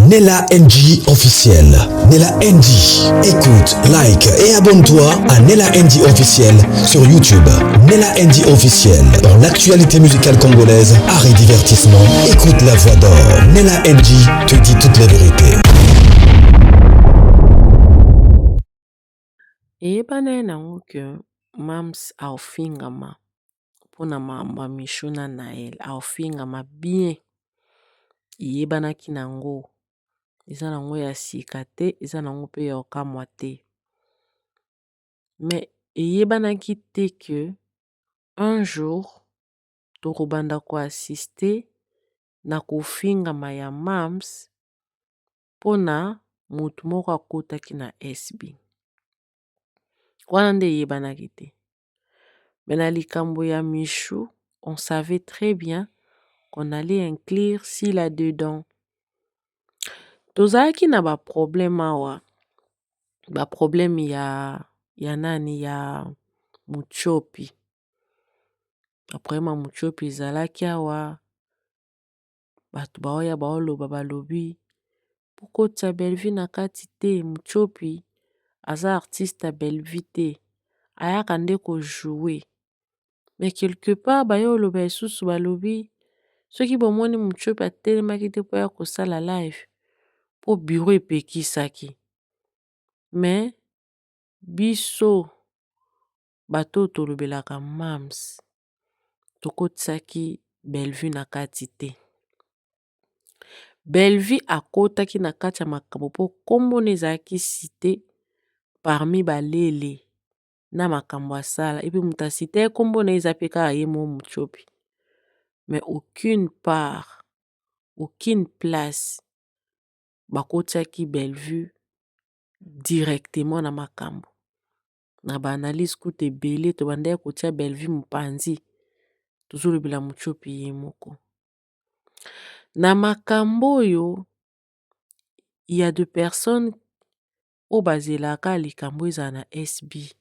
Nella NG officiel. Nella NG. Écoute, like et abonne-toi à Nella NG officiel sur YouTube. Nella NG officiel. Dans l'actualité musicale congolaise, art et divertissement, écoute la voix d'or. Nella NG te dit toutes les vérités. Eyebana nango ke mams aofingama mpona makambo ya mishuna na ye aofingama bien. Eyebanaki nango eza nango ya sika te, eza nango mpe ya okamwa te. Mais eyebanaki te ke un jour tokobanda koasiste na kofingama ya mams mpona motu moko akotaki na SB. Wana nde eyebanaki te. Mais na likambo ya Michou, on savait très bien qu'on allait inclure Sila dedans. Tozalaki na ba problème awa. Ba problème ya nani ya Muchopi. Ba problème ya Muchopi ezalaki awa. Bato baoya baoloba balobi. Pokotisa Bellevue na kati te, Muchopi aza artiste ya Bellevue te. Ayaka nde ko jouer. Mais quelque part bayo oloba esusu balobi soki bomoni Muchopi atelemaki te po ya kosala live po bureau epekisaki. Mais biso bato tolobelaka mams tokotisaki Bellevue na kati te. Bellevue akotaki na kati ya makambo po kombo na ezalaki cité parmi balele na makambo asala. Epi mutu asite kombo na eza pe kaka ye mo Muchopi. Mais aucune part, aucune place bakotiaki Bellevue directement na makambo. Na ba analyse kutu ebele tobandaki kotia Bellevue mopanzi. Tozolobela Muchopi ye moko. Na makambo oyo, il y a deux personnes oyo bazelaka likambo ezala na SB.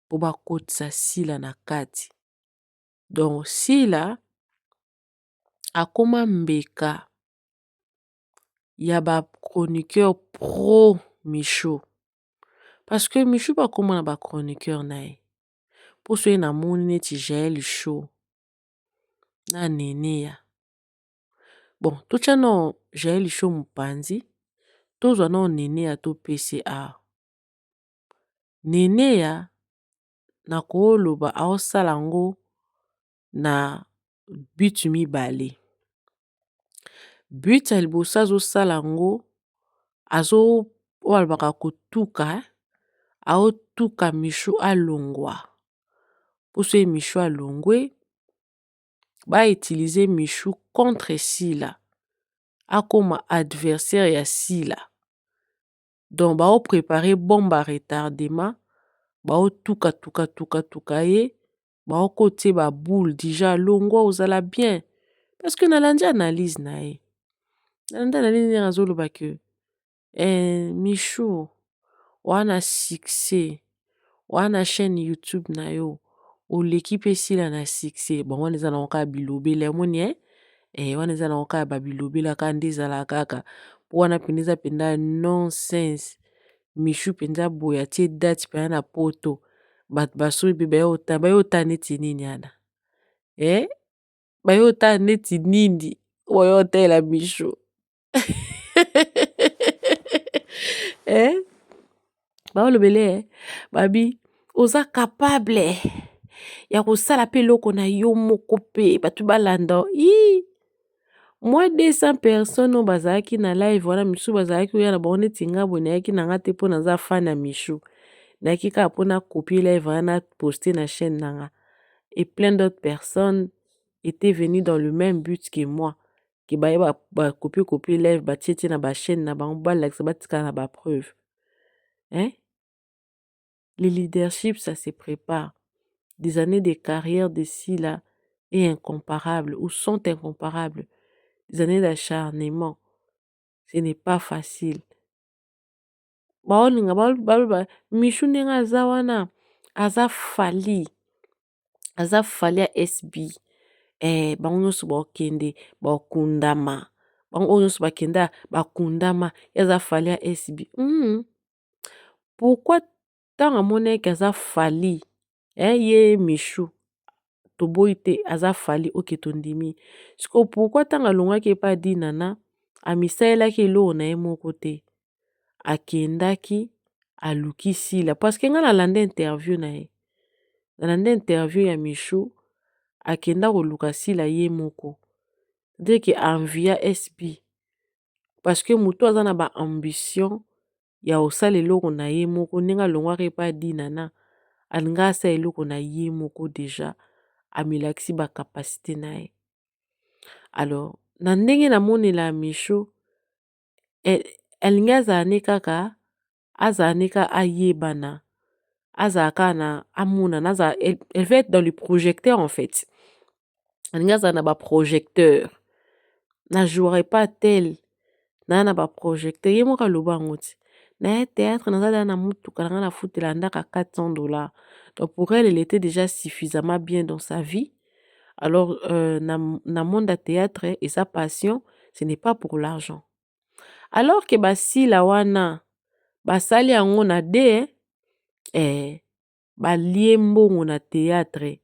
Po bakotisa Sila na kati. Donc Sila akoma mbeka ya ba chroniqueur pro Michou. Parce que Michou bakoma na ba chroniqueur na ye. Po so ye namoni neti Jael Show na Nenea. Bon, totia no Jael Show mopanzi, tozwa no Nenea to PCA. Nenea na kooloba aosala ngo na but mibale. But ya liboso azosala ngo oyo balobaka kotuka, aotuka Michou alongwa. Po so ye Michou alongwe, ba utiliser Michou contre Sila. Akoma adversaire ya Sila. Donc bao préparer bombe à retardement, bao tuka ye, bao kotie ba boule déjà longwa ozala bien. Parce que nalandi analyse na ye. Nalandi analyse na azoloba ke Michou wana succès, wana chaîne YouTube na yo, oleki pe Sila na succès. Bon wana eza na kaka bilobele amoni wana eza na kaka babilobele kaka nde ezala kaka. Po wana penza eza penza nonsense. Michou penza boye atie date penza na poto. Bato basoli pe bayota neti nini ana. Bayota neti nini. Bayota la Michou. Baolobele babi oza capable ya kosala pe loko na yo moko pe bato balanda. Moi 200 personnes oyo bazalaki na live wana Michou bazalaki oya na bango neti nga boye nayaki na nga te mpo naza fan ya Michou. Nayaki kaka mpona copier live wana poster na chaîne na nga. Et plein d'autres personnes étaient venues dans le même but que moi. Ke baye ba copier live batie na ba chaîne na bango balakisa batika na ba preuve. Le leadership, ça se prépare. Des années de carrière de Sila est incomparable ou sont incomparables. Des années d'acharnement. Ce n'est pas facile. Michou nenga aza wana aza fali. Aza fali ya SB. Bango nyonso baokende, baokundama. bango nyonso bakenda bakundama ye aza fali ya SB. Pourquoi ntango amonaki aza fali ye Michou toboyi te aza fali oke tondimi sikoyo pourquoi ntango alongwaki epai Di Nana amisalelaki eloko na ye moko te akendaki aluki Sila parceke ngai nalanda interview na ye nalanda interview ya Michou akenda koluka Sila ye moko dire ke envia SB parceke moto aza na baambition ya kosala eloko na ye moko ndenge alongwaki epai Di Nana alingi asala eloko na ye moko deja amilakisi bakapasite na ye. Alors na ndenge namonela Michou alingi azala ne kaka azala ne kaka ayebana azala kaka na amonana elle veut être dans le projecteur en fait. Alingi azala na baprojecteur na jouerai pas tel na baprojecteur ye moko aloba yango ti na ye théâtre naza deja na mutuka na nga nafutela ndaka $400. Donc pour elle était déjà suffisamment bien dans sa vie. Alors na monde ya théâtre et sa passion ce n'est pas pour l'argent. Alors que basila wana basali yango na de balie mbongo na théâtre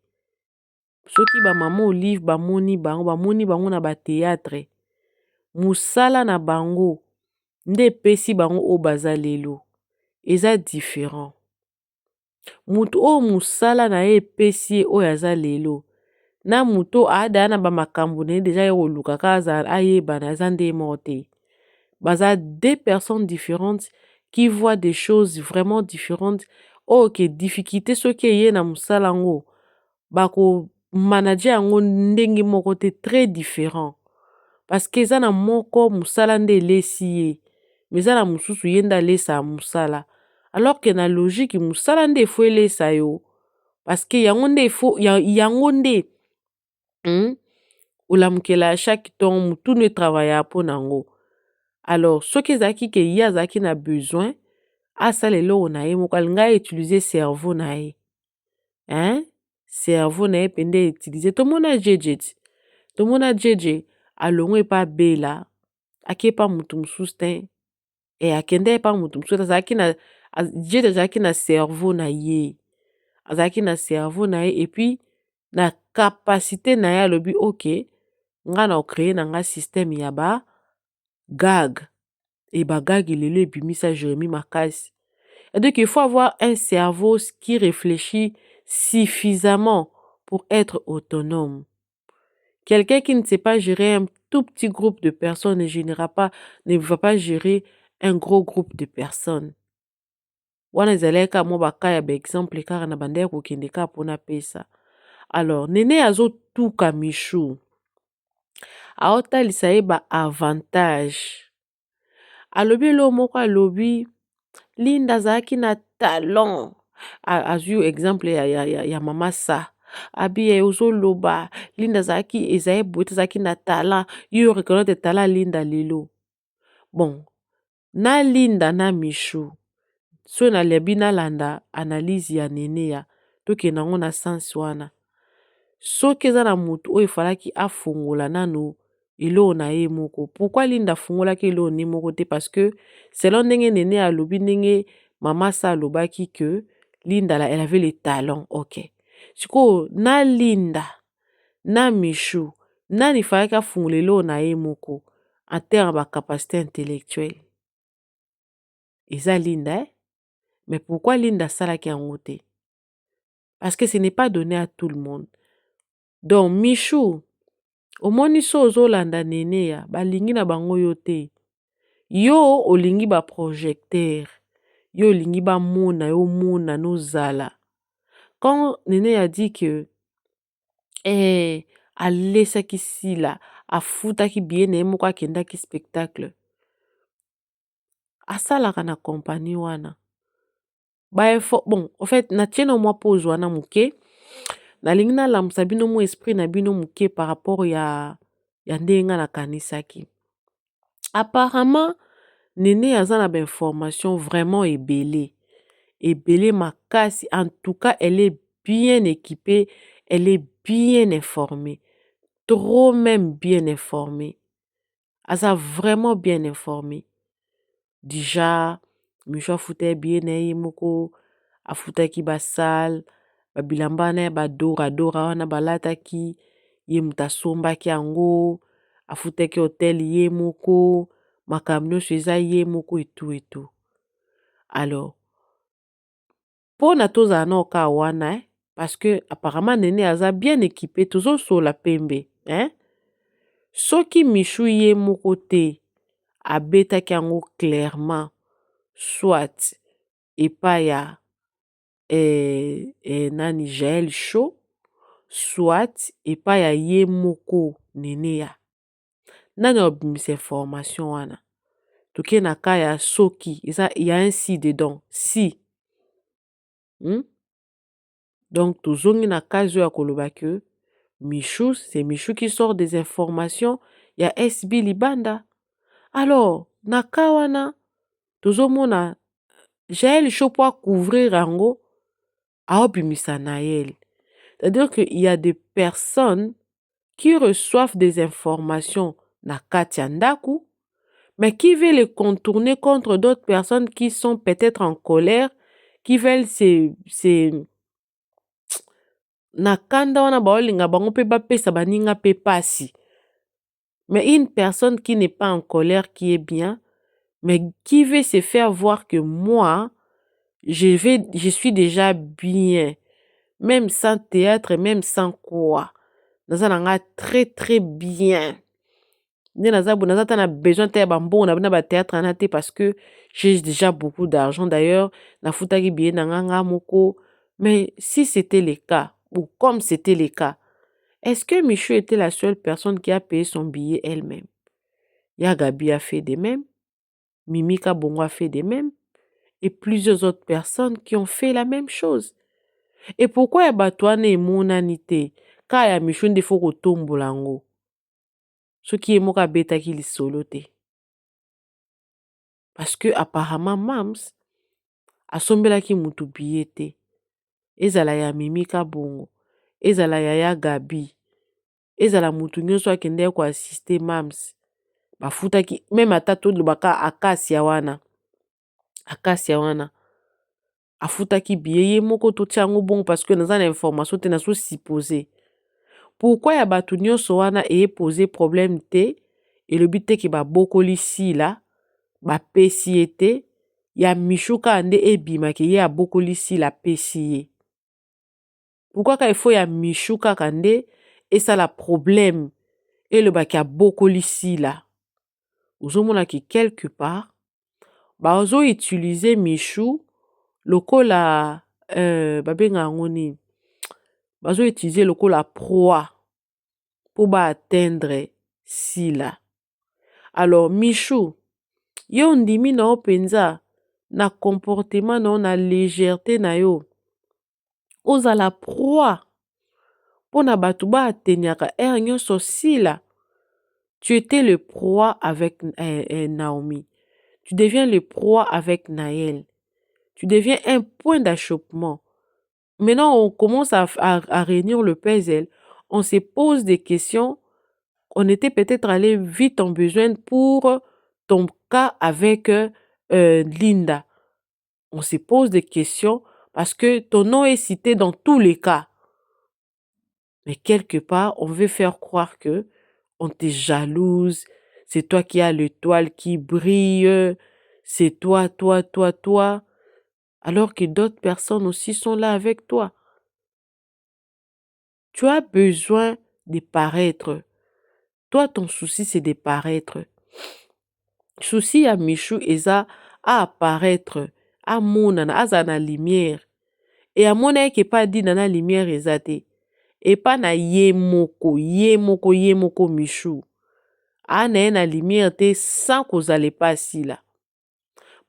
soki bamama Olive bamoni bango na bathéâtre musala na bango nde epesi bango oyo baza lelo eza différent. Mutu oyo musala na ye epesi ye oyo aza lelo na mutu aada na bamakambo na ye deja ye koluka kaka ayebana aza nde moko te. Baza deux personnes différentes qui voient des choses vraiment différentes. Oyo ke difficulté soki eye na musala ngo bako manager yango ndenge moko te très différent. Parce que eza na moko musala nde elesi ye mais eza na mususu ye nde alesa musala. Alors que na logique musala nde efo elesa yo parce que yango nde olamukela chaque temps mutu ne travailla po nango. Alors soki ezalaki ke ye azalaki na besoin asala eloko na ye moko alingi utiliser cerveau na ye. Cerveau na ye pende utiliser tomona jeje alongwe epai Bela ake epai mutu mosusu te akende epai mutu mosusu jeje azalaki na cerveau na ye azalaki na cerveau na ye et puis na capacité na ye alobi ok nga na ocréer na nga système ya ba gag et bagag lelo ebimisa Jérémie Makasi. Et donc il faut avoir un cerveau qui réfléchit suffisamment pour être autonome. Quelqu'un qui ne sait pas gérer un tout petit groupe de personnes ne va pas gérer un gros groupe de personnes. Wana ezaleka mo baka ya exemple kaka na bande kokende ka pona pesa. Alors nene azotuka Michou aotalisa ye ba avantage. Alobi elo moko alobi Linda azalaki na talent. Azwi exemple ya mama sa. Abi ozoloba Linda ezali boye azalaki na talent. Yo reconnaître talent Linda lelo. Bon, na Linda na Michou. So na lebi na landa analyse ya nene ya tokenda ngo na sens wana. Soki eza na mutu oyo efalaki afungola nano eloko na ye moko. Pourquoi Linda afungolaki eloko ne moko te? Parce que selon ndenge nene alobi ndenge mama sa alobaki que Linda elle avait le talent. Ok. Siko na Linda na Michou nani falaki afungola eloko na ye moko en termes ba capacité intellectuelle. Eza Linda mais pourquoi Linda salaki yango te? Parce que ce n'est pas donné à tout le monde. Donc Michou omoni so ozolanda nene ya balingi na bango yo te. Yo olingi ba projecteur. Yo olingi ba mona yo mona no zala. Quand nene a dit que alesaki Sila afutaki bien na moko akendaki spectacle. Asalaka na compagnie wana. Bon, en fait, na tiena mwa pause wana muke. Na lingi na lamsa bino mo esprit na bino muke par rapport ya ndenga na kanisaki. Apparemment, nene aza na ba information vraiment ebele. Ebele makasi. En tout cas, elle est bien équipée. Elle est bien informée. Trop même bien informée. aza vraiment bien informé. Déjà Michou afutaki billet na ye moko, afutaki basale, babilamba na ye badora wana balataki, ye moto asombaki yango, afutaki hotel ye moko, makambo nyonso eza ye moko etu. Alors, mpona tozala na oka wana, parce que apparemment nene aza bien équipé, tozosola pembe. Soki Michou ye moko te, abetaki yango clairement, soit epai ya nani Jaël Chaud, soit epai ya ye moko nene ya. Nani obimisa information wana? Toke na ka ya soki, il y a un si dedans. Si. Donc, tozongi na kazo ya koloba que Michou, c'est Michou qui sort des informations, il y a SB Libanda. Alors, na ka wana, tozomona Jaël Chaud pour couvrir yango, aobimisa Naël. C'est-à-dire qu'il y a des personnes qui reçoivent des informations na kati ya ndaku, mais qui veulent les contourner contre d'autres personnes qui sont peut-être en colère, qui veulent na kanda wana baolinga bango pe bapesa baninga pe pasi. Mais une personne qui n'est pas en colère, qui est bien, mais qui veut se faire voir que moi, je suis déjà bien, même sans théâtre, même sans quoi. Naza nanga très très bien. Naza tana besoin de bambon na ba théâtre na te parce que j'ai déjà beaucoup d'argent. D'ailleurs, na futaki billet nanga moko. Mais si c'était le cas, ou comme c'était le cas, est-ce que Michou était la seule personne qui a payé son billet elle-même? Gabi a fait de même, Mimika Bongo a fait de même, et plusieurs autres personnes qui ont fait la même chose. Et pourquoi ya batouane et monanité? Ka ya Michou nde faut kotombola ngo. Ce qui est moka beta ki li solote. Parce que apparemment Mams a sombela ki mutu billet te. Ezala ya Mimika Bongo, ezala ya Gabi, ezala mutu nyonso akende ko assister Mams. Bafutaki même atato lobaka Akasia wana. Afutaki billet ye moko to tiango bon parce que naza na information te na so supposé. Pourquoi ya batu nyonso wana poser problème te et le but ki ba bokoli si la ba pesi ete ya Michou ka ande ebima ke ye abokoli si la pesi ye. Pourquoi ka il faut ya Michou ka kande et ça la problème et le baki abokoli si la. Ozomona ki quelque part ba ozo utiliser Michou lokola babenga ngoni bazo utiliser lokola proie pour ba atteindre si la. Alors Michou yo ndimi na openza na comportement na légèreté na yo ozala proie pona batu ba ateniaka nyonso si la. Tu étais le proie avec Naomi. Tu deviens le proie avec Naël. Tu deviens un point d'achoppement. Maintenant, on commence à réunir le puzzle. On se pose des questions. On était peut-être allé vite en besoin pour ton cas avec Linda. On se pose des questions parce que ton nom est cité dans tous les cas. Mais quelque part, on veut faire croire que on te jalouse. C'est toi qui as l'étoile qui brille. C'est toi. Alors que d'autres personnes aussi sont là avec toi. Tu as besoin de paraître. Toi, ton souci, c'est de paraître. Souci à Michou, eza à apparaître, à monana, à zana lumière. Et à mon avis, pas dit dans la lumière ezate. Et pas na yemoko Michou. A na lumière te sans que vous allez pas si là.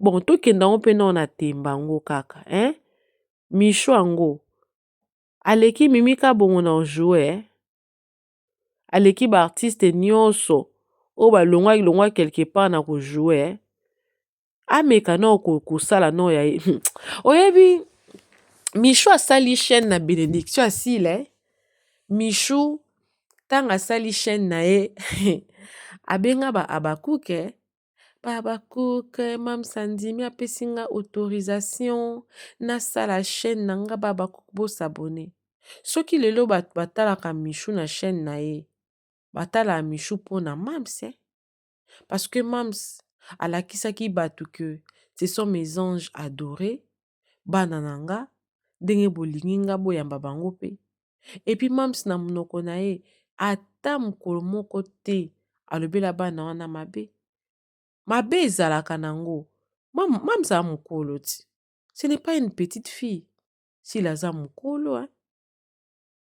Bon, tout qui est on peut non na tembango kaka, hein? Michou ango. Aleki Mimika Bongo na jouer. Aleki ba artiste nyonso. O ba longwa quelque part na ko jouer. Ameka no ko sala no ya. Oyebi Michou asali chaîne na bénédiction asile. Michou tanga sali chaîne na ye. abenga ba Abakuke. Ba Abakuke mam sandimi apesi nga autorisation nasala chaîne na nga ba Abakuke bosabone. Soki lelo bato batalaka Michou na chaîne na ye batalaka Michou mpona mams parce que mams alakisaki bato ke ce sont mes anges adorés bana na nga ndenge bolingi nga boyamba bango mpe. Epuis mams na monoko na ye ata mokolo moko te alobela bana wana mabe. Mabe ezalaka nango. Mams a mokolo ti. Ce n'est pas une petite fille. S'il aza mokolo, hein.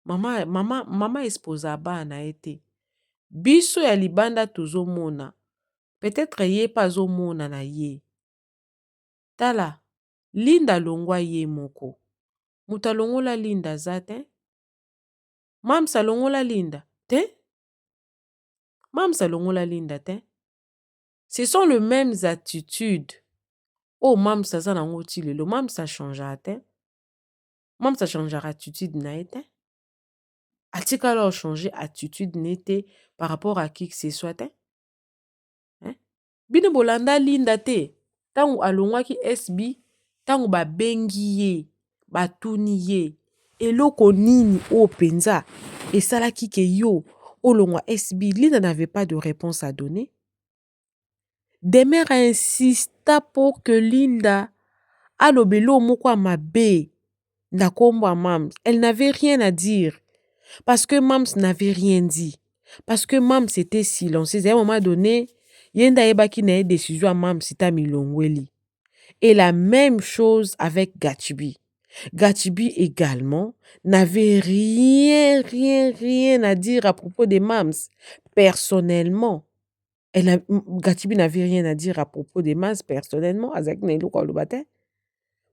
Mama esposa bana ye te. Biso ya libanda tozomona. Peut-être ye pa azomona na ye. Tala, Linda longwa ye moko. Muta longola Linda za te. Mams alongola Linda te. Mams alongola Linda te. Ce sont les mêmes attitudes. Oh, mams aza nango ti lelo. Mams a changera te. Mams a changera attitude na ye te. Atika alors changer attitude nete par rapport à qui que ce soit. Hein? Bine bolanda Linda te. Tangu alongwaki SB, tangu ba bengi ye, batuni ye, eloko nini o penza, esalaki ke yo, olongwa SB, Linda n'avait pas de réponse à donner. Demer insista pour que Linda alobelo moko mabe na kombo mams. Elle n'avait rien à dire. Parce que mams n'avait rien dit. Parce que mams était silencieuse. À un moment donné, yenda ebaki na décision à mams sita milongweli. Et la même chose avec Gatsby. Gatsby également n'avait rien à dire à propos des mams. Personnellement. Gatsby n'avait rien à dire à propos des mams personnellement.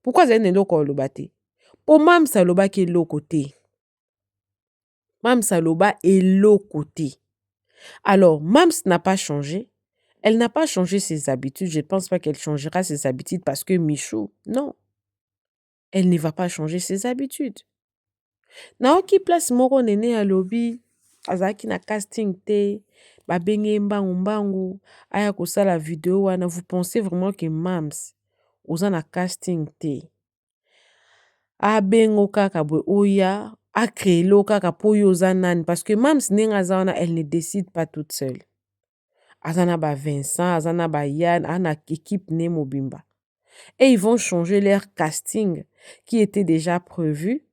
Pourquoi Zane Neloko Olobate? Pour mams saloba qui est l'autre côté. Mams Saloba est l'autre côté. Alors, Mams n'a pas changé. Elle n'a pas changé ses habitudes. Je ne pense pas qu'elle changera ses habitudes parce que Michou, non. Elle ne va pas changer ses habitudes. Naoki place moro nene à lobby. Azaki na casting te. Babenge mbangu. Aya kosa la vidéo wana. Vous pensez vraiment que Mams oza na casting te? Abengo kaka bwe oya. A créé le kaka po yo zanan parce que Mams nenga zawana elle ne décide pas toute seule. Azana ba Vincent, azana ba Yann, ana équipe ne mobimba. Et ils vont changer leur casting qui était déjà prévu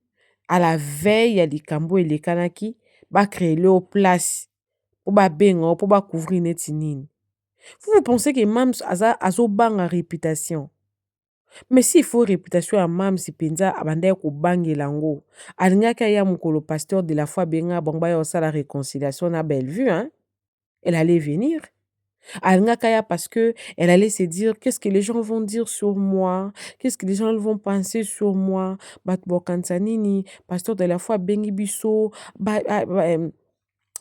à la veille ya likambo et kanaki ba créer le place pour ba bengo pour ba couvrir netinine. Vous pensez que Mams azo banga réputation? Mais s'il faut réputation à Mams penza abanda ko bangelango. Alingaka ya mukolo pasteur de la foi benga bongba yo sa la réconciliation na Bellevue, hein? Elle allait venir. Alingaka ya parce que elle allait se dire qu'est-ce que les gens vont dire sur moi? Qu'est-ce que les gens vont penser sur moi? Batbo kansanini, pasteur de la foi bengi biso,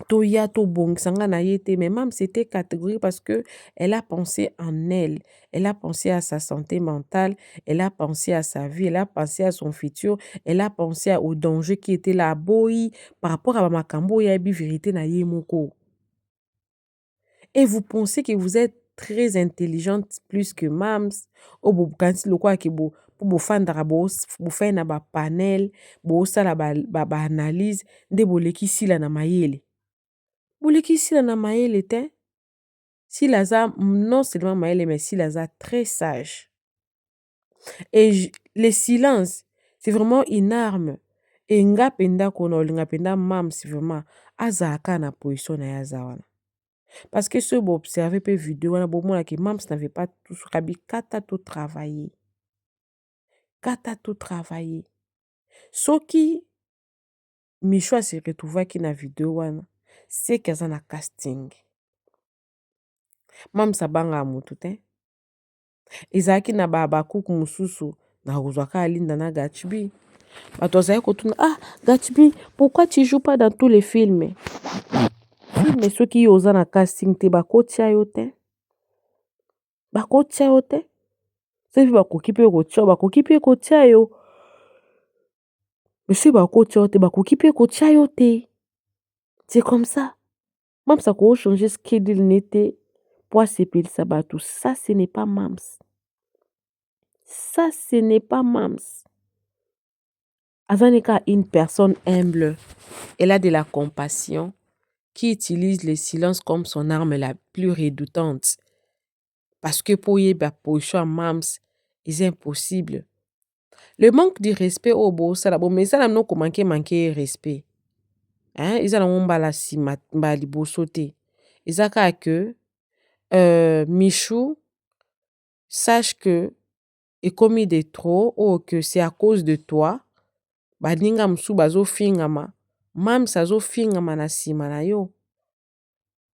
Toya to bong sanga na yete, mais même c'était catégorique parce que elle a pensé en elle, elle a pensé à sa santé mentale, elle a pensé à sa vie, elle a pensé à son futur, elle a pensé au danger qui était là boy par rapport à makambo ya bi vérité na yemoko. Et vous pensez que vous êtes très intelligente plus que Mams o bo kanti lo kwa ke bo pour bo fandara bo faire na ba panel, bo sala ba analyse nde boleki sila na mayele. Boleki sila na mayele te. Silaza, non seulement mayele, mais Silaza très sage. Et le silence, c'est vraiment une arme. Et nga penda kono, nga penda Mams, vraiment, azaka na position na yazawana. Parce que ce beau observer peu vidéo, na bon que Mams n'avait pas tout rabi, kata tout travailler. Kata tout travailler. Ce qui Michou se retrouva qui na vidéo wana, c'est qu'elle a casting. Mams abanga mutu te. Ezaki na Abakuke mususu na kozwaka Linda na Gatsby. Bato azaki kotuna, ah Gatsby, pourquoi tu joues pas dans tous les films? Films ceux qui osa na casting te bakotia yo te. Bakotia yo te. C'est bakoki pe kotia, bakoki pe kotia yo. Monsieur bakotia yo te, bakoki pe kotia yo te. C'est comme ça. Mams ako changer schedule n'était pour asepelisa bato. Ça, ce n'est pas mams. Ça, ce n'est pas mams. Azanika, une personne humble. Elle a de la compassion, qui utilise le silence comme son arme la plus redoutante. Parce que pour y position à mams, c'est impossible. Le manque de respect au beau, ça mais ça n'a pas manquer respect. Hein, ils ont la si mbali beau sauter. Ils ont que Michou sache que et commis de trop ou que c'est à cause de toi. Baninga msu bazo fingama. Mam sazo fingama na sima na yo.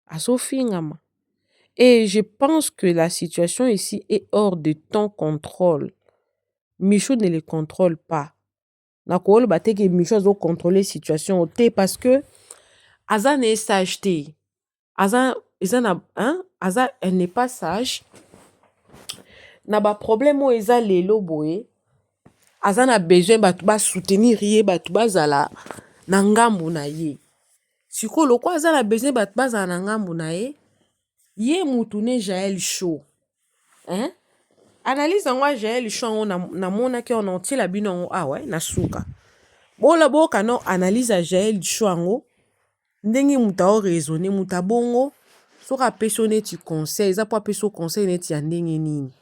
Azo fingama. Et je pense que la situation ici est hors de ton contrôle. Michou ne le contrôle pas. Nakolo bateke Michou azo contrôler situation te parce que Aza n'est sage te. Aza elle n'est pas sage. Na ba problème o eza lelo boye. Aza na besoin batu ba soutenir ye batu bazala na ngambu na ye. Siko loko aza na besoin batu bazala na ngambu na ye. Ye mutu ne Jaël Chaud. Hein? Analyse ngwa Jaël Chaud na mona ke on entier la bino ah ouais na suka. Bola boka no analyse a Jaël Chaud ngo. Ndenge muta o raisonner muta bongo soka peso neti conseil za po peso conseil neti ya ndenge nini.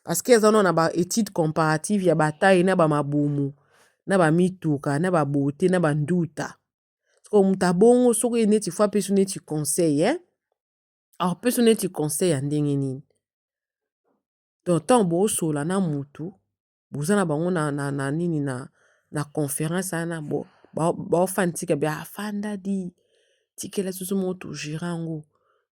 Parce que ça on a ba étude comparative ya bataille na ba mabumu na ba mituka na ba beauté na ba nduta. Parce muta bongo soka neti fois peso neti conseil hein. Alors peso neti conseil ya ndenge nini. Donc tant bo sola na mutu bozana bango na nini na conférence ana bo ba fantika bia afanda di tikela susu moto girango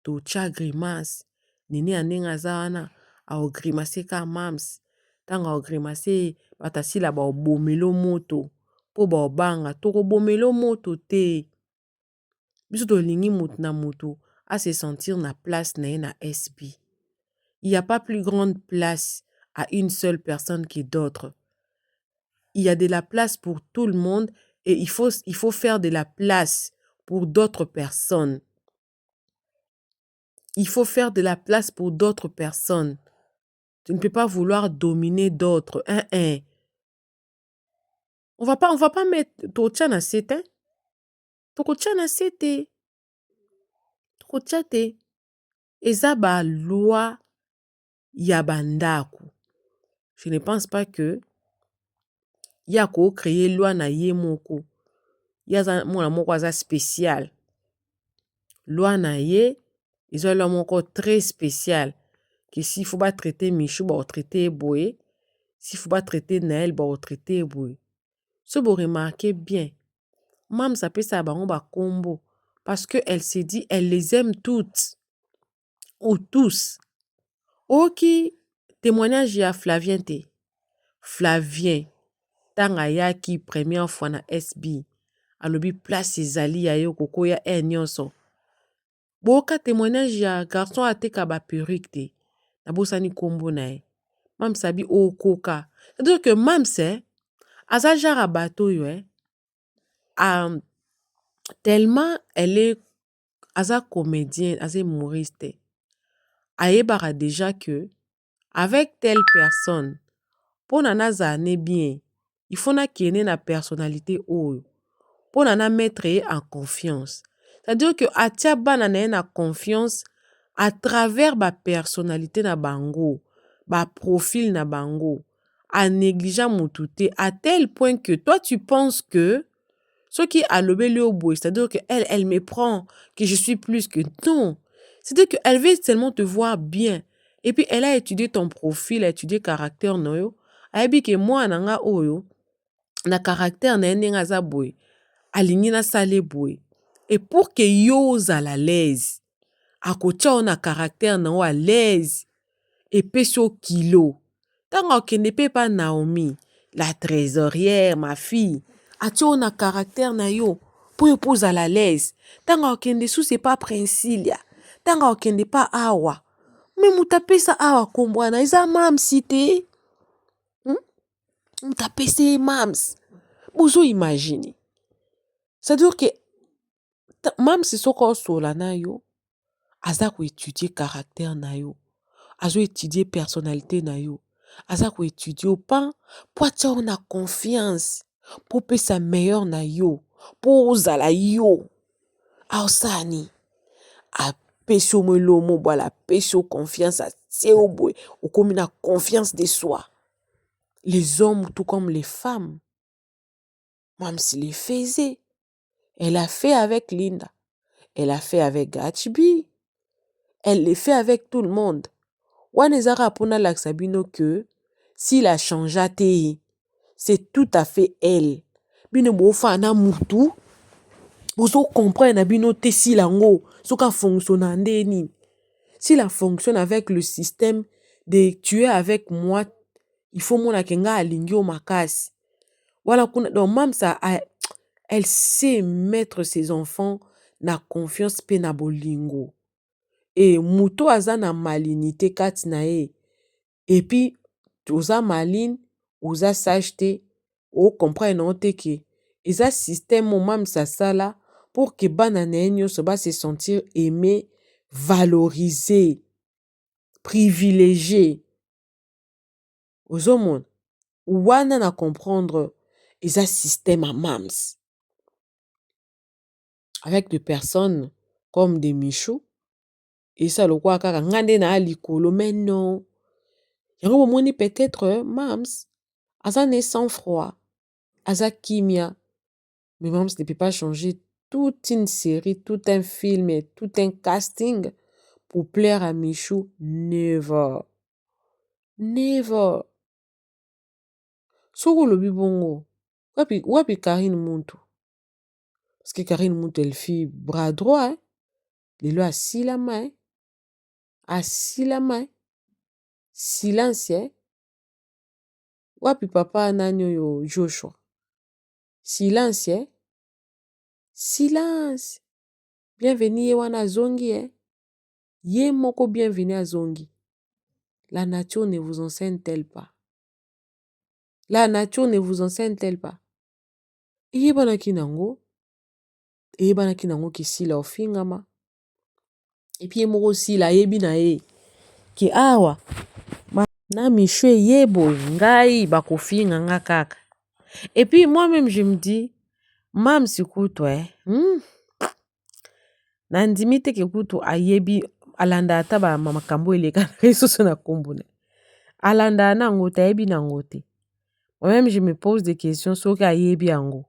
to cha grimace nini anenga zana au grimace ka mams tanga au grimace batasila ba bomelo moto po ba banga to ko bomelo moto te biso to lingi moto na moto à se sentir na place na SB. Il n'y a pas plus grande place à une seule personne que d'autres. Il y a de la place pour tout le monde et il faut faire de la place pour d'autres personnes. Il faut faire de la place pour d'autres personnes. Tu ne peux pas vouloir dominer d'autres. On va pas mettre Tochan à 7, hein? Tochan à 7. Tochan te. Eza ba loi yabandaku. Je ne pense pas que yako créer loi na ye moko. Yaza mona moko aza spécial. Loi na ye, ils ont loi moko très spécial. Que s'il faut pas traiter Michou, bah traiter Boé. S'il faut pas traiter Naël, bah traiter Boé. Ce vous remarquez bien. Mam ça peut ça bango ba combo. Parce que elle s'est dit, elle les aime toutes. Ou tous. Ok, témoignage ya Flavien te. Flavien. Tanga ya ki première fois na SB. Alobi place ezali ya yo koko ya nyonso. Boka témoignage ya garçon ateka ba perruque te. Na bosani kombo na ye. Mam sabi o koka. C'est-à-dire que mam c'est aza jara bato yo tellement elle est aza comédienne, aza humoriste. Ayebara déjà que avec telle personne pour nana zane bien, il faut na kene na personnalité oyo. Pour nana mettre en confiance. C'est-à-dire que atia bana na confiance à travers ba personnalité na bango, ba profil na bango, à négligeant mutute à tel point que toi tu penses que ce qui a le bel au bout, c'est-à-dire que elle me prend, que je suis plus que non. C'est-à-dire qu'elle veut seulement te voir bien. Et puis elle a étudié ton profil, elle a étudié caractère noyo. Elle a dit que moi nanga oyo na caractère na ndenga za boy. Alingi na sale boy. Et pour que yo à l'aise, à côté on a caractère na à l'aise et peso kilo. Tant que ne peut pas Naomi, la trésorière, ma fille, a-tu on a caractère na yo pour yo pose à l'aise. Tant que ne sous c'est pas Princilia. Tant que ne pas awa. Mais mutape sa awa kombwana isa mam cité. Mutape c'est mams. Bozo imagine. C'est-à-dire que Même si soko osola na yo, aza koétudie caractère na yo, azoétudie personnalité na yo, aza koétudie yo mpo atia yo na confiance, mpo opesa meilleur na yo, mpo ozala yo. Aosala nini? Apesi yo mwa eloko moko boye, apesi yo confiance, atie yo boye, okomi na confiance de soi. Les hommes tout comme les femmes, même s'il les faisait. Elle a fait avec Linda. Elle a fait avec Gatsby. Elle le fait avec tout le monde. Wana ezaka mpona lakisa bino que s'il a changé te, c'est tout à fait elle. Bino bofana na mutu, bozo comprendre na bino te si lango, soka fonctionne ndeni. S'il fonctionne avec le système de tu es avec moi, il faut mona kenga alingi o makasi. Voilà, donc même ça, elle sait mettre ses enfants na confiance pe na bolingo. Et muto aza na malinité kati na ye. Et puis, oza maline, oza sage te, o comprendre non te ke. Eza système ou même ça sala pour que bana na ye nyonso ba se sentir aimé, valorisé, privilégié. Ozomona, wana na comprendre eza système à mams. Avec des personnes comme des Michou, et ça le quoi kaka ngande na likolo, mais non. Yango bomoni peut-être mams, aza né sans froid, aza kimia, mais mams ne peut pas changer toute une série, tout un film et tout un casting pour plaire à Michou. Never. Never. Soko lobi bongo, wapi Karine Muntu. Parce que Karine Muntu, elle fit bras droit, hein. Lelo assis la main. Assis la main. Silence, hein. Wapi papa nani oyo Joshua. Silence, hein. Silence. Bienvenue ye wana zongi, hein. Ye moko bienvenue à zongi. La nature ne vous enseigne-t-elle pas? La nature ne vous enseigne-t-elle pas? Eyebanaki nango ki sila ofingama. Et puis moko sila ayebi na ye ki awa na Michou yebo ngai bakofinga nga kaka. Et puis moi-même je me dis mam sikutu nandimi te ke kutu ayebi alanda ata ba makambo eleka na lisusu na kombo na alanda nango te ayebi nango te. Moi-même je me pose des questions soki ayebi yango.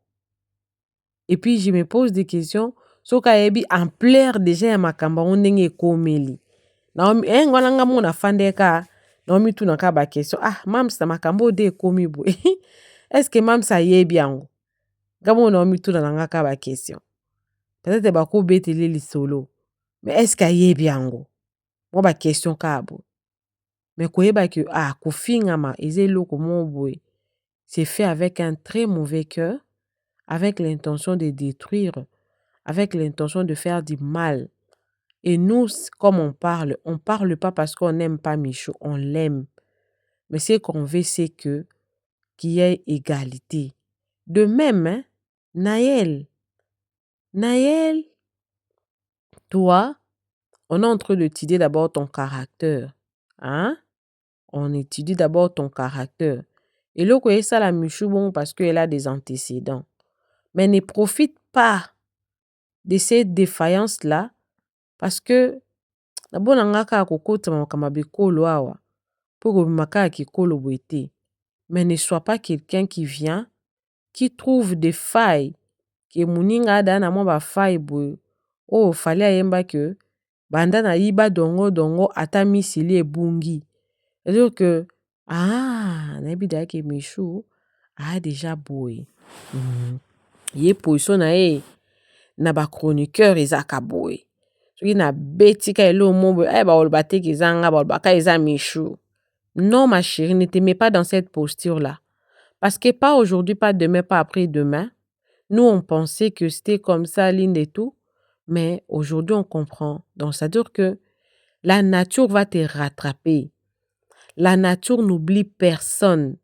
Et puis je me pose des questions soki ayebi ampleur déjà ya makambo yango ndenge ekomeli. Naomi ngwana nga mona fandeka naomi tuna ka ba question mam sa makambo de ekomi boye. Est-ce que mam sa ayebi yango? Ngamo naomi tuna nga ka ba question. Peut-être bako beteli lisolo. Mais est-ce que ayebi yango? Moi ba question ka bo. Mais koyeba que kofingama ezeloko mo boye. C'est fait avec un très mauvais cœur, avec l'intention de détruire, avec l'intention de faire du mal. Et nous, comme on parle pas parce qu'on n'aime pas Michou, on l'aime. Mais ce qu'on veut, c'est qu'il y ait égalité. De même, hein, Naël, toi, on est en train d'étudier d'abord ton caractère. Hein? On étudie d'abord ton caractère. Et là, c'est ça la Michou, bon, parce qu'elle a des antécédents. Mais ne profite pas de cette défaillance-là, parce que d'abord, on a qu'à kokota makamabekolo awa, pour que maka kikolo boite. Mais ne sois pas quelqu'un qui vient, qui trouve des failles, qui muninga ada na mo ba faille boye. Oh, fallait ayemba que banda na yiba dongo ata misili ebungi. C'est-à-dire que nayebi da ke Michou déjà boye. Ye position na ye na ba chroniqueur ezaka boye. Soki na betika elo mo boye ba oloba te ke zanga ba oloba ka eza Michou. Non ma chérie, ne te mets pas dans cette posture-là. Parce que pas aujourd'hui, pas demain, pas après-demain. Nous, on pensait que c'était comme ça, Linde et tout. Mais aujourd'hui, on comprend. Donc, ça veut dire que la nature va te rattraper. La nature n'oublie personne.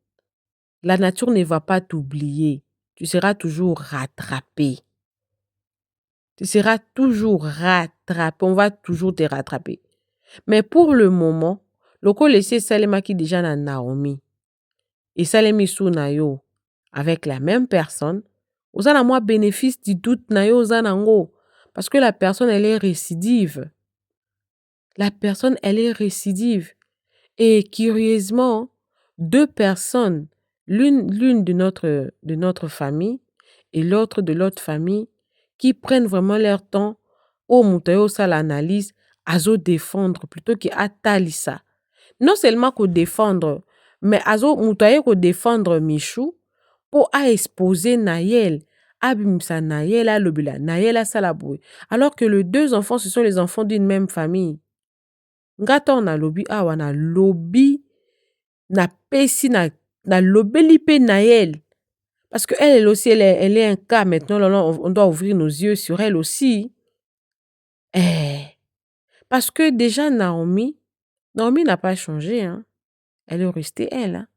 La nature ne va pas t'oublier. Tu seras toujours rattrapé. Tu seras toujours rattrapé. On va toujours te rattraper. Mais pour le moment, loko laissé Salema qui déjà na Naomi. Et Salemi sou na yo avec la même personne. Vous avez moins bénéfice du doute na yo zanango. Parce que la personne, elle est récidive. La personne, elle est récidive. Et curieusement, deux personnes, l'une de notre famille et l'autre de l'autre famille, qui prennent vraiment leur temps au moutayo ça l'analyse, azo défendre plutôt qu'à talisa. Non seulement qu'on défendre, mais azo moutayo qu'on défendre Michou pour à exposer Naël, abimsa Naël à lobila, Naël à salaboué. Alors que les deux enfants, ce sont les enfants d'une même famille. Ngata na lobi awa na lobi na pesi na lobeli pe Naël. Parce que elle aussi, elle est un cas maintenant. Là, on doit ouvrir nos yeux sur elle aussi. Parce que déjà, Naomi n'a pas changé. Hein. Elle est restée elle. Hein.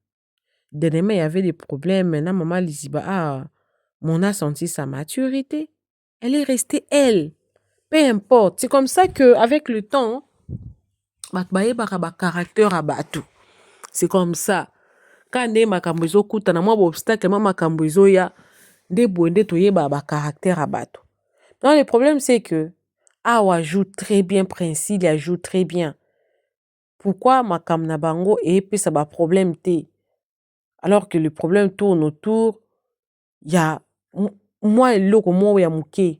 Dernièrement, il y avait des problèmes. Maintenant, maman Liziba, on a senti sa maturité. Elle est restée elle. Peu importe. C'est comme ça qu'avec le temps, caractère à bateau. C'est comme ça. Quand on est makambo ezokuta na mwa obstacle ma makambo ezoya nde bonde toyeba ba caractère à bateau. Non, le problème c'est que Awa joue très bien Princile, elle joue très bien. Pourquoi makam na bango et puis ça ba problème té. Alors que le problème tourne autour il y a moi loko mo ya muke.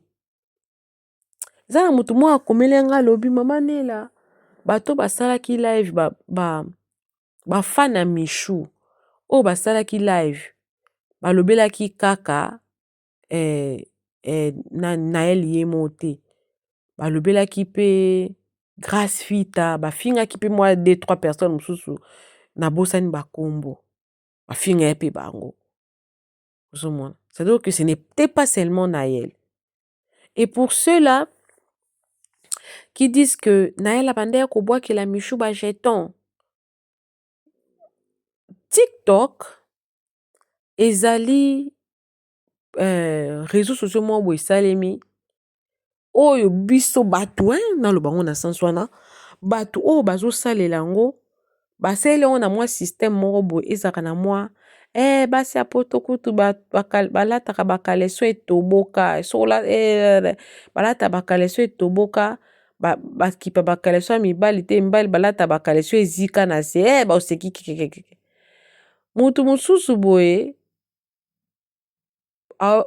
Zana mutu mo akomelenga lobi mama Nela. Bato basala ki live ba fan na Michou. O basalaki live balobelaki kaka Naël yemo te balobelaki pe grâce fita bafingaki pe moi 2-3 personnes mususu na bosani bakombo bafinga pe bango ozomona c'est-à-dire que ce n'était pas seulement Naël. Et pour ceux-là qui disent que Naël abandaya kobwakela Michou ba jeton TikTok ezali réseaux sociaux mo bo esalemi oyo biso bato na lobango na sens wana bato oyo bazosalela yango basaleli yango na mwa système moko boye ezalaka na mwa basi ya poto kutu balataka bakaleso etoboka balata bakaleso etoboka bakipa bakaleso ya mibali te mibali balata bakaleso ezika na se baoseki kekekeke mutu mosusu boye a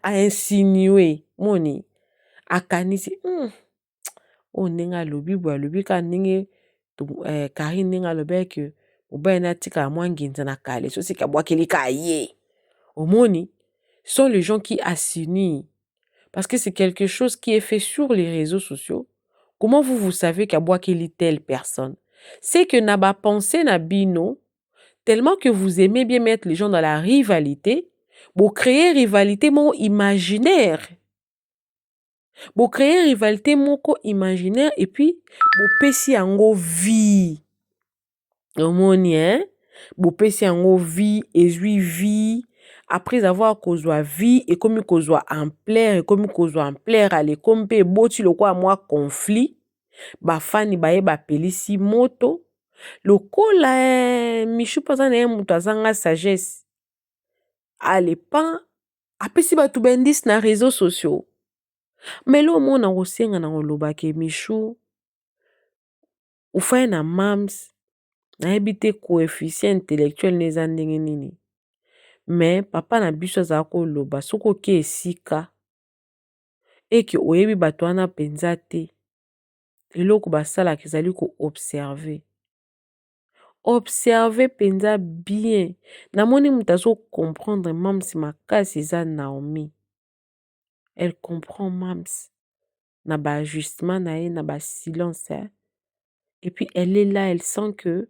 insinué moni akanisi o ndenge alobi boye alobi ka ndenge Karine ndenge alobaki mobali na tika mwa ngenza na kale so sika bwakeli ka ye omoni sont les gens qui insinuent parce que c'est quelque chose qui est fait sur les réseaux sociaux. Comment vous savez qu'à bwakeli telle personne c'est que na ba pensée na bino tellement que vous aimez bien mettre les gens dans la rivalité. Vous créez rivalité mon imaginaire. Vous créez rivalité moko imaginaire et puis vous pesi ango vie. Omoni vous pesi ango vie et vie après avoir kozwa vie et comme kozwa ampleur et comme kozwa ampleur ale comme pe boti loko a moi conflit ba fani ba ye ba pelisi moto lokola Michou paza na mutu azanga sagesse ale pas apesi batu bendis na réseaux sociaux. Mais lo mona kosenga na koloba ke Michou ufaye na mams na ebite coefficient intellectuel neza ndenge nini. Mais papa na biso za koloba soko ke esika eke oyebi bato wana penza te eloko basala kezali ko observer. Observer penza bien. Namoni mutu azo comprendre mams makasi eza Naomi. Elle comprend mams. Na ba ajustement na ye, na ba silence. Et puis elle est là, elle sent que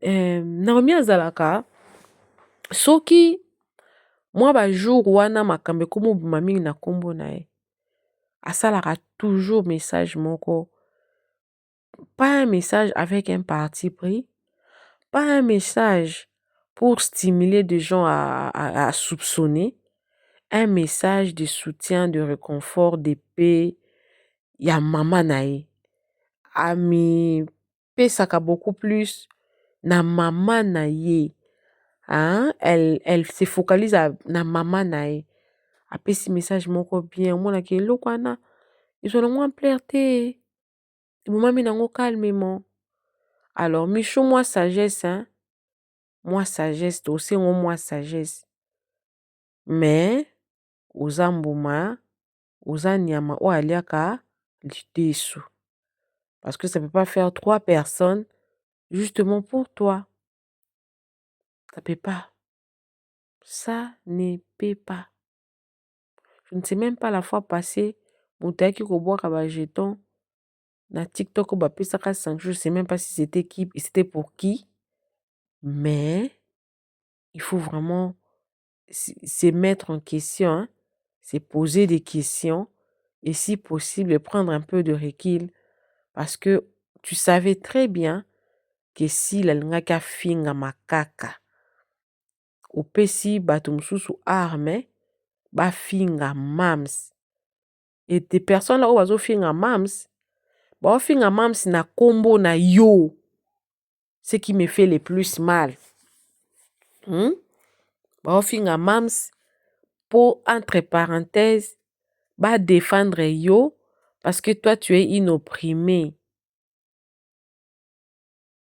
Naomi azalaka soki moi ba jour wana makambe komo bumami na kombo na ye. Asalaka toujours message moko. Pas un message avec un parti pris. Pas un message pour stimuler des gens à soupçonner. un message de soutien, de réconfort, de paix. Ya mama na ye. Amipesaka beaucoup plus na mama na ye. Hein? Elle se focalise na mama na ye. Apesi message moko bien. Omonaki eloko wana. Ezwa nango ampleur te. Ebomami nango calmement. Alors, Michou, moi sagesse, hein? Moi sagesse, aussi moi sagesse. Mais, oza mbuma, oza nyama, o aliaka, lidesu. Parce que ça ne peut pas faire 3 personnes justement pour toi. Ça ne peut pas. Ça ne peut pas. Je ne sais même pas la fois passée, moutaki koboaka ba jeton na TikTok ba pesaka 5 jours, je ne sais même pas si c'était qui, c'était pour qui. Mais il faut vraiment se mettre en question, hein, se poser des questions et si possible prendre un peu de recul parce que tu savais très bien que si la lingaka finga makaka opesi bato mosusu arme bafinga mams et des personnes là oyo bazofinga mams baofinga mams na kombo na yo, ce qui me fait le plus mal. Baofinga mams pour entre parenthèses ba défendre yo parce que toi tu es inopprimé.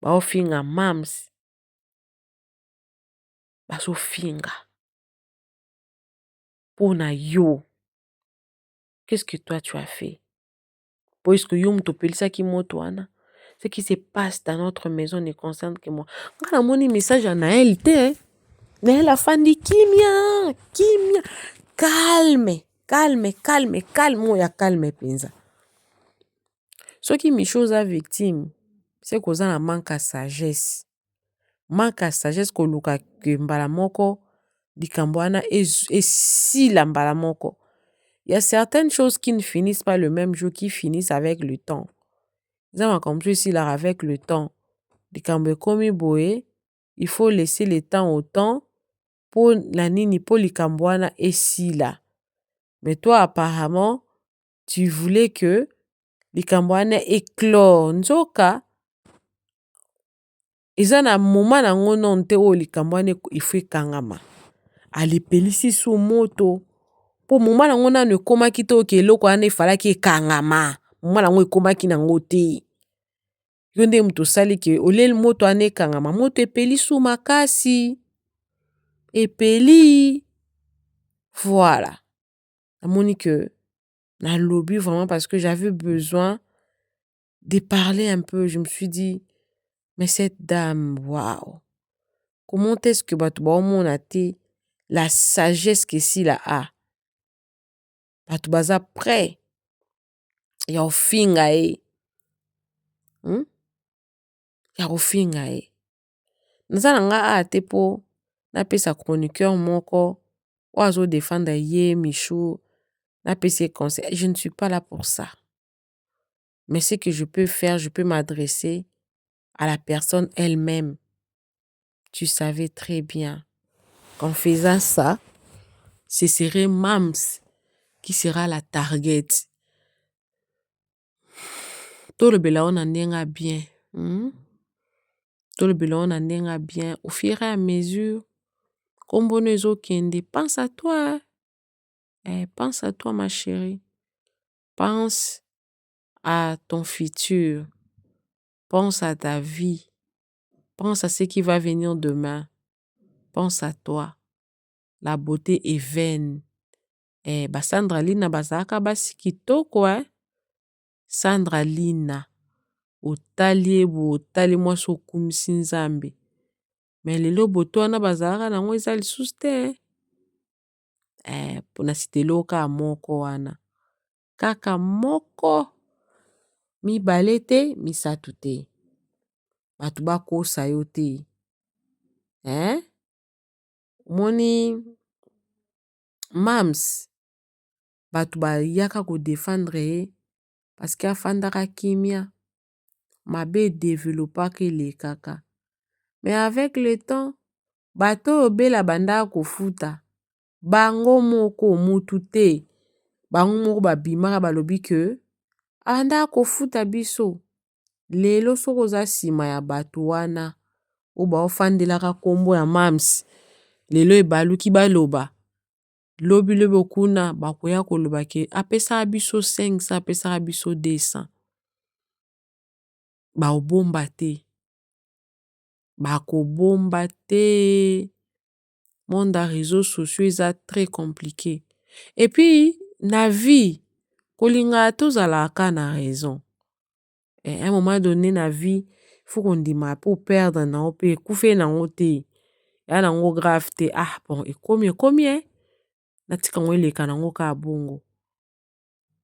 Baofinga mams bazofinga pour na yo. Qu'est-ce que toi tu as fait? Puisque yo mutopelisaki moto wana. Ce qui se passe dans notre maison ne concerne que moi. Quand on a mon message à Naël, Naël a fandi kimia. Calme. Moya calme penza. Ce qui me chose à victime, c'est qu'on a un manque à sagesse. Manque à sagesse ko luka ke mbala moko likambo wana et si la mbala moko. Il y a certaines choses qui ne finissent pas le même jour, qui finissent avec le temps. Ils ont compris si là avec le temps. Likambo komi boye, il faut laisser le temps au temps pour la nini pour likambo wana et si là. Mais toi apparemment, tu voulais que likambo wana éclore. Nzoka eza na moment nango non te o likambo wana il faut ekangama. Alipelisi su moto. Po moment nango nanu ekomaki te oke eloko wana efalaki ekangama. Moment nango ekomaki nango te. Yo nde mutu osali ke oleli moto wana ekangama. Moto epeli su makasi. Epeli. Voilà. Namoni que na lobby vraiment parce que j'avais besoin de parler un peu. Je me suis dit, mais cette dame, waouh. Comment est-ce que bato baomona te la sagesse que si la a? Bato baza prêt. Ya ofinga e. Ya ofinga e. Naza nanga a te po na pesa chroniqueur moko oazo défendre ye Michou na pesa conseil. Je ne suis pas là pour ça. Mais ce que je peux faire, je peux m'adresser à la personne elle-même. Tu savais très bien qu'en faisant ça, ce serait Mams qui sera la target. Tout le belao n'endenga bien. Tout le belao n'endenga bien. Au fur et à mesure, comme bonezo kende, pense à toi. Pense à toi, ma chérie. Pense à ton futur. Pense à ta vie. Pense à ce qui va venir demain. Pense à toi. La beauté est vaine. Sandra Lina bazaka basi kitoko, Sandra Lina. Otali mwa sokumisi nzambe. Mais lelo boto wana bazaka nango eza lisusu te. Pona sitelo ka moko wana. Kaka moko. Mibale te, misatu te. Batu bakosa yo te. Moni Mams. Batu bayaka ko défendre ye. Parce que afandaka kimia. Mabe développaki le kaka. Mais avec le temps, bato obela banda kofuta. bango moko mutu te bango moko babimaka balobi ke abanda kofuta biso. Lelo soki oza nsima ya bato wana oyo baofandelaka nkombo ya mams, lelo ebaluki baloba lobi kuna bakoya koloba ke apesaka biso 500 apesaka biso 200 baobomba te, bakobomba te. Monde ya réseaux sociaux eza très compliqué. Et puis na vie kolingaka tozalaka na raison. À un moment donné na vie faut kondima po perdre nango pe ekufe nango te ya nango grave te. Ah bon ekomi natika ngo eleka nango ka bongo.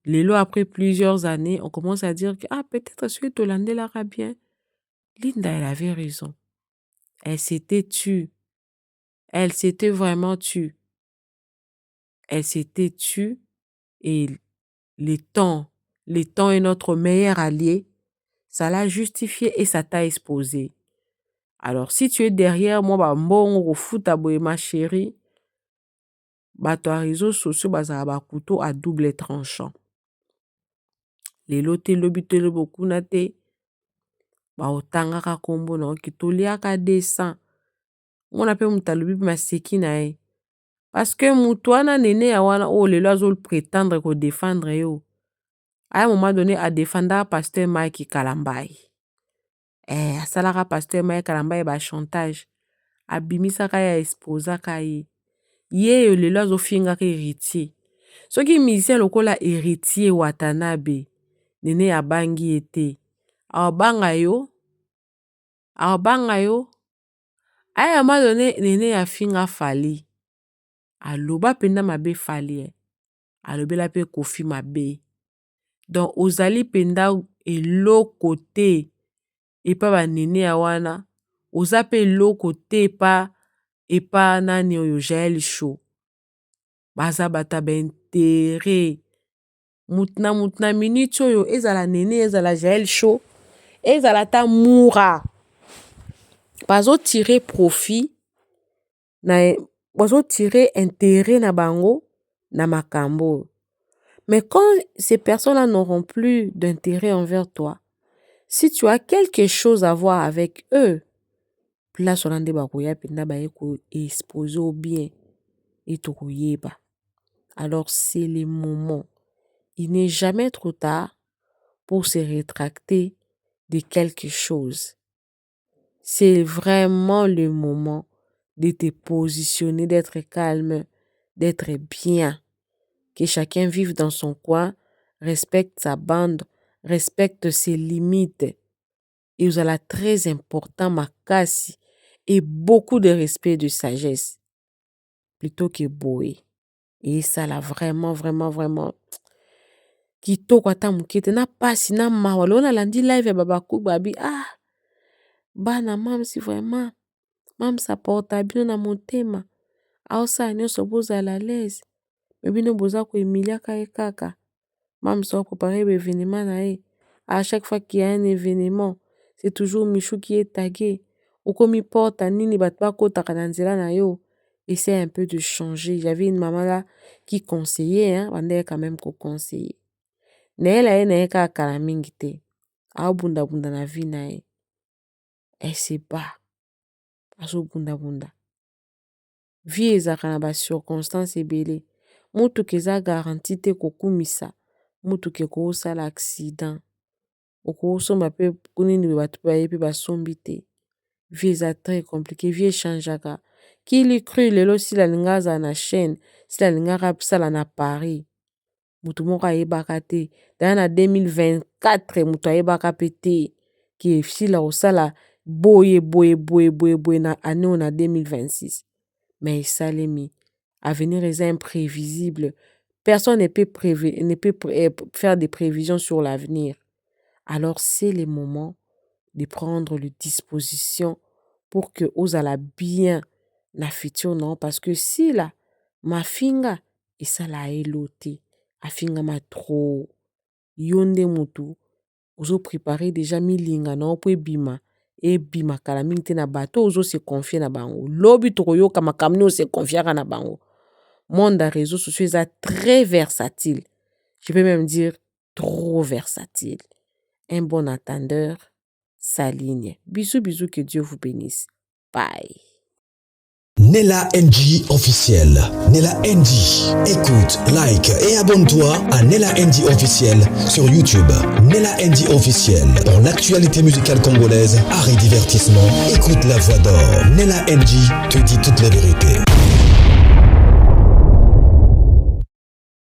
Lelo après plusieurs années on commence à dire que peut-être soki tolandelaka bien Linda elle avait raison. Elle s'était tue. Elle s'était vraiment tue. Elle s'était tue et le temps est notre meilleur allié. Ça l'a justifié et ça t'a exposé. Alors si tu es derrière moi, bambongo kofuta boye ma chérie, bato ya réseaux sociaux bazala ba couteau à double tranchant. Lelo te lobi te lobokuna te baotangaka kombo na oki toliaka 200. Mona pe mutu alobi maseki na ye. Parce que mutu wana nene ya wana lelo azol prétendre ko défendre yo. À un moment donné a défendaka pasteur Mike Kalambai. Asalaka pasteur Mike Kalambai ba chantage. Abimisaka ya exposaka ye. Ye lelo azofingaka héritier. Soki musicien lokola héritier Watanabe nene ya bangi ete. Abanga yo. À un moment donné nene ya finga Fali. Aloba penda mabe Fali. Alobela pe Kofi mabe. Donc ozali penda eloko te epa ba nene ya wana. Oza pe eloko te epa nani oyo Jael Show. Baza bata ba intérêt. Mutna minute oyo ezala nene ezala Jael Show. Ezala ta moura. Bazo tirer profit. Bazo tirer intérêt na bango na makambo. Mais quand ces personnes-là n'auront plus d'intérêt envers toi, si tu as quelque chose à voir avec eux, place olande bakoya penda ba eko exposer au bien et tokoyeba. Alors c'est le moment. Il n'est jamais trop tard pour se rétracter de quelque chose. C'est vraiment le moment de te positionner, d'être calme, d'être bien. Que chacun vive dans son coin, respecte sa bande, respecte ses limites. Et vous allez très important, makasi, et beaucoup de respect et de sagesse, plutôt que boé. Et ça là, vraiment, kitoko ata mukete na pasi na mawa. Lona landi live ya babaku babi, bana mamsi vraiment, mamsi apporta bino na motema. Aosa nyonso bozala l'aise. Bino boza ko emiliaka ye kaka. Mam so préparer l'événement na ye. À chaque fois qu'il y a un événement, c'est toujours Michou qui est tagué. Okomi porte nini batba kotaka na nzela na yo. Essaie un peu de changer. J'avais une maman là qui conseillait, bandait quand même ko conseiller. Naela ye na ye kaka na mingi te. Bunda na vie na ye. Elle se bat. Azo bunda. Vie ezaka na ba circonstances ebele. Mutuka eza garanti te kokumisa. Mutuka ekosala accident. Okosomba pe kunini bato baye pe basombi te. Vie eza très compliqué. Vie changeaka. Qui lui cru lelo si la linga za na chaîne, si la linga rapsala na Paris. Mutu moko ayebaka te. Dans na 2024 mutu ayebaka pe te. Ki si la osala boye na année na 2026. Mais salemi. Avenir est imprévisible. Personne ne peut faire des prévisions sur l'avenir. Alors c'est le moment de prendre les dispositions pour que vous allez bien na futur non parce que si là ma finga et ça la eloté afinga ma trop yonde mutu ozo préparer déjà milinga na po ebima kala mingi te na bato ozo se confier na bango lobi tokoyoka makamni o se confier na bango monde des réseaux sociaux est très versatile. Je peux même dire trop versatile. Un bon entendeur s'aligne. Bisous, bisous, que Dieu vous bénisse. Bye. Nella NG officiel. Nella NG. Écoute, like et abonne-toi à Nella NG officiel sur YouTube. Nella NG officiel. Pour l'actualité musicale congolaise, art et divertissement, écoute la voix d'or. Nella NG te dit toutes les vérités.